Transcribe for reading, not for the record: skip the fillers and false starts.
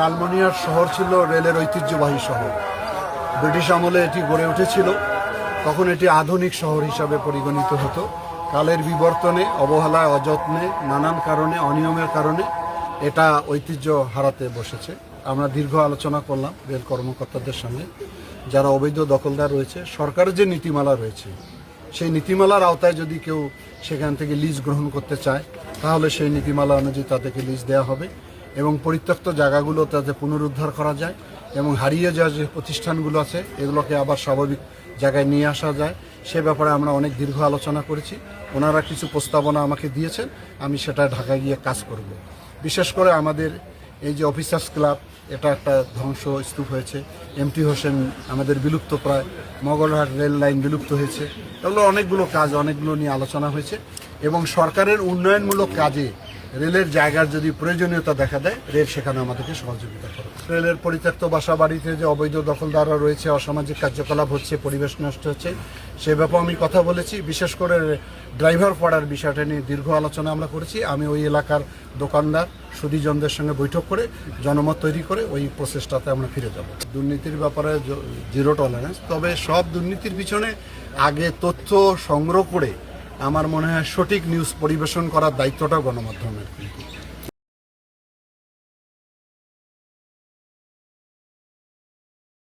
লালমনিরহাট শহর ছিল রেলের ঐতিহ্যবাহী শহর। ব্রিটিশ আমলে এটি গড়ে উঠেছিল। তখন এটি আধুনিক শহর হিসাবে পরিগণিত হতো। কালের বিবর্তনে, অবহেলায়, অযত্নে, নানান কারণে, অনিয়মের কারণে এটা ঐতিহ্য হারাতে বসেছে। আমরা দীর্ঘ আলোচনা করলাম রেল কর্মকর্তাদের সঙ্গে, যারা অবৈধ দখলদার রয়েছে। সরকারের যে নীতিমালা রয়েছে, সেই নীতিমালার আওতায় যদি কেউ সেখান থেকে লিজ গ্রহণ করতে চায়, তাহলে সেই নীতিমালা অনুযায়ী তাদেরকে লিজ দেওয়া হবে এবং পরিত্যক্ত জায়গাগুলো তাতে পুনরুদ্ধার করা যায় এবং হারিয়ে যাওয়া যে প্রতিষ্ঠানগুলো আছে এগুলোকে আবার স্বাভাবিক জায়গায় নিয়ে আসা যায়। সে ব্যাপারে আমরা অনেক দীর্ঘ আলোচনা করেছি। ওনারা কিছু প্রস্তাবনা আমাকে দিয়েছেন, আমি সেটা ঢাকায় গিয়ে কাজ করব। বিশেষ করে আমাদের এই যে অফিসার্স ক্লাব, এটা একটা ধ্বংস স্তূপ হয়েছে। এমটি হোসেন আমাদের বিলুপ্ত প্রায়, মগলহাট রেল লাইন বিলুপ্ত হয়েছে। এগুলো অনেকগুলো কাজ, অনেকগুলো নিয়ে আলোচনা হয়েছে এবং সরকারের উন্নয়নমূলক কাজে রেলের জায়গার যদি প্রয়োজনীয়তা দেখা দেয়, রেল সেখানে আমাদেরকে সহযোগিতা করে। রেলের পরিত্যক্ত বাসা বাড়িতে যে অবৈধ দখলদাররা রয়েছে, অসামাজিক কার্যকলাপ হচ্ছে, পরিবেশ নষ্ট হচ্ছে, সে ব্যাপারে আমি কথা বলেছি। বিশেষ করে ড্রাইভার পাড়ার বিষয়টা নিয়ে দীর্ঘ আলোচনা আমরা করেছি। আমি ওই এলাকার দোকানদার সুধীজনদের সঙ্গে বৈঠক করে জনমত তৈরি করে ওই প্রসেসটাতে আমরা ফিরে যাব। দুর্নীতির ব্যাপারে জিরো টলারেন্স, তবে সব দুর্নীতির পিছনে আগে তথ্য সংগ্রহ করে আমার মনে হয় সঠিক নিউজ পরিবেশন করার দায়িত্বটা গণমাধ্যমের।